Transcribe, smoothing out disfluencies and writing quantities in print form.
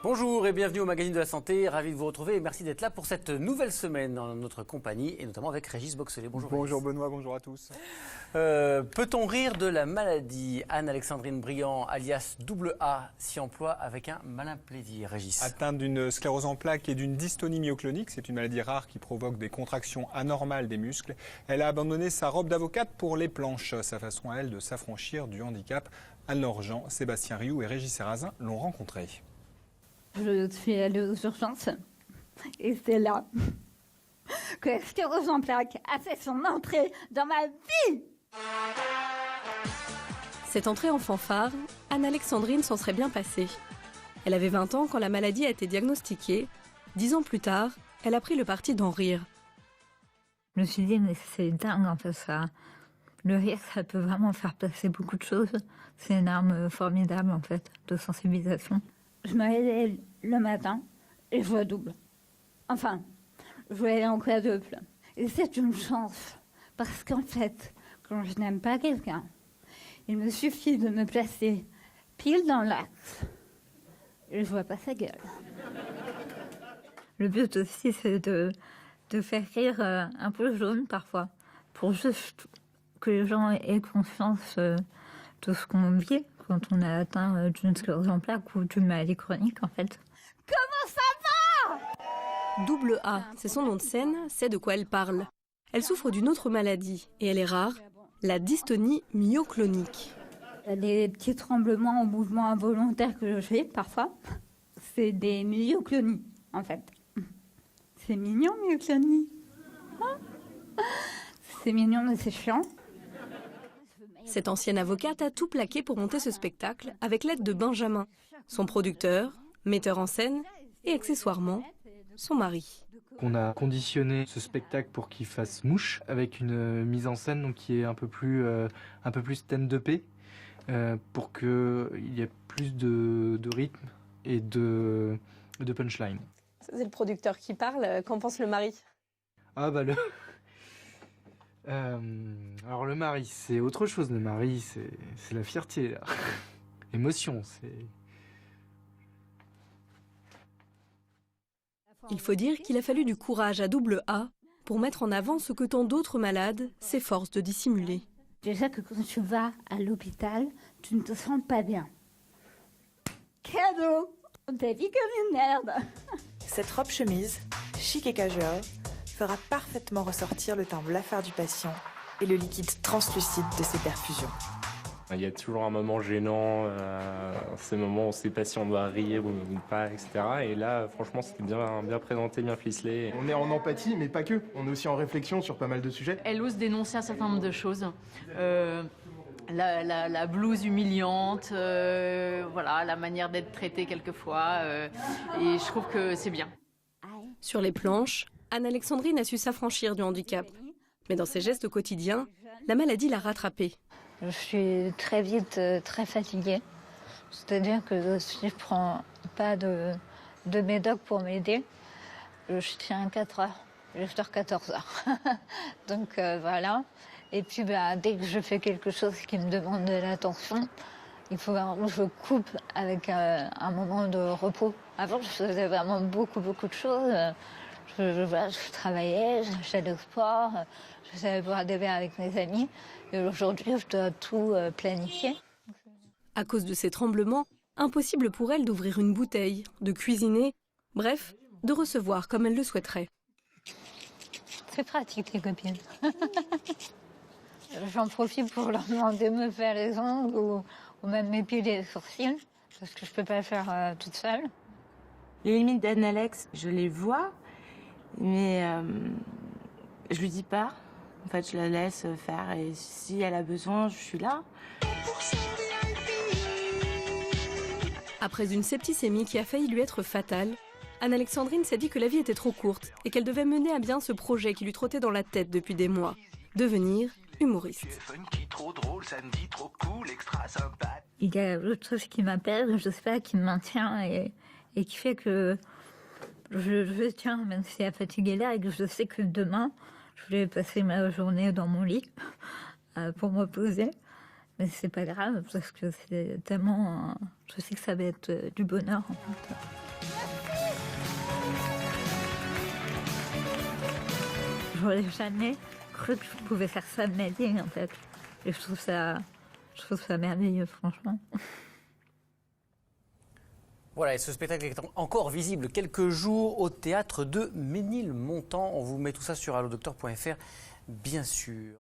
Bonjour et bienvenue au Magazine de la Santé, ravi de vous retrouver et merci d'être là pour cette nouvelle semaine en notre compagnie et notamment avec Régis Boxelet. Bonjour Régis. Bonjour Benoît, bonjour à tous. Peut-on rire de la maladie? Anne-Alexandrine Briand, alias AA, s'y emploie avec un malin plaisir. Régis. Atteinte d'une sclérose en plaques et d'une dystonie myoclonique, c'est une maladie rare qui provoque des contractions anormales des muscles. Elle a abandonné sa robe d'avocate pour les planches, sa façon à elle de s'affranchir du handicap. Anne-Laure Jean, Sébastien Rioux et Régis Serrazin l'ont rencontrée. Je suis allée aux urgences et c'est là que la sclérose en plaques a fait son entrée dans ma vie. Cette entrée en fanfare, Anne-Alexandrine s'en serait bien passée. Elle avait 20 ans quand la maladie a été diagnostiquée. 10 ans plus tard, elle a pris le parti d'en rire. Je me suis dit, mais c'est dingue en fait ça. Le rire, ça peut vraiment faire passer beaucoup de choses. C'est une arme formidable en fait, de sensibilisation. Je me réveille le matin et je vois double. Enfin, je voyais en quadruple. Et c'est une chance, parce qu'en fait, quand je n'aime pas quelqu'un, il me suffit de me placer pile dans l'axe et je vois pas sa gueule. Le but aussi, c'est de faire rire un peu jaune parfois, pour juste que les gens aient conscience de ce qu'on vit quand on est atteint d'une sclérose en plaques ou d'une maladie chronique en fait. Comment ça va? AA, c'est son nom de scène, c'est de quoi elle parle. Elle souffre d'une autre maladie, et elle est rare, la dystonie myoclonique. Les petits tremblements ou mouvements involontaires que je fais parfois, c'est des myoclonies en fait. C'est mignon, myoclonie. C'est mignon mais c'est chiant. Cette ancienne avocate a tout plaqué pour monter ce spectacle avec l'aide de Benjamin, son producteur, metteur en scène et accessoirement son mari. On a conditionné ce spectacle pour qu'il fasse mouche avec une mise en scène donc, qui est un peu plus stand-upée pour qu'il y ait plus de rythme et de punchline. C'est le producteur qui parle, qu'en pense le mari? Ah bah alors le mari, c'est autre chose. Le mari, c'est la fierté, là. Émotion, c'est... Il faut dire qu'il a fallu du courage à AA pour mettre en avant ce que tant d'autres malades s'efforcent de dissimuler. Déjà que quand tu vas à l'hôpital, tu ne te sens pas bien. Cadeau! Ta vie comme une merde. Cette robe chemise, chic et casual, fera parfaitement ressortir le teint blafard du patient et le liquide translucide de ses perfusions. Il y a toujours un moment gênant, ces moments où on ne sait pas si on doit rire ou pas, etc. Et là, franchement, c'était bien présenté, bien ficelé. On est en empathie, mais pas que. On est aussi en réflexion sur pas mal de sujets. Elle ose dénoncer un certain nombre de choses. La blouse humiliante, voilà, la manière d'être traitée quelquefois. Et je trouve que c'est bien. Sur les planches, Anne-Alexandrine a su s'affranchir du handicap. Mais dans ses gestes quotidiens, la maladie l'a rattrapée. Je suis très vite très fatiguée. C'est-à-dire que si je ne prends pas de médoc pour m'aider, je tiens 4 heures. Je sors 14 heures. Donc voilà. Et puis dès que je fais quelque chose qui me demande de l'attention, il faut vraiment que je coupe avec un moment de repos. Avant, je faisais vraiment beaucoup de choses. Je travaillais, j'allais au sport, je savais boire des verres avec mes amis. Et aujourd'hui, je dois tout planifier. À cause de ces tremblements, impossible pour elle d'ouvrir une bouteille, de cuisiner, bref, de recevoir comme elle le souhaiterait. C'est pratique, les copines. J'en profite pour leur demander de me faire les ongles ou même m'épiler les sourcils, parce que je ne peux pas le faire toute seule. Les limites d'Anne-Alex, je les vois, mais je lui dis pas. En fait, je la laisse faire et si elle a besoin, je suis là. Après une septicémie qui a failli lui être fatale, Anne-Alexandrine s'est dit que la vie était trop courte et qu'elle devait mener à bien ce projet qui lui trottait dans la tête depuis des mois, devenir humoriste. Il y a autre chose qui m'appelle, je sais pas, qui me maintient et qui fait que je tiens, même si la fatigue est là et que je sais que demain, je vais passer ma journée dans mon lit pour me poser. Mais c'est pas grave, parce que c'est tellement... je sais que ça va être du bonheur, en fait. J'aurais jamais cru que je pouvais faire ça de ma vie, en fait. Et je trouve ça merveilleux, franchement. Voilà, et ce spectacle est encore visible quelques jours au théâtre de Ménilmontant. On vous met tout ça sur allodocteur.fr, bien sûr.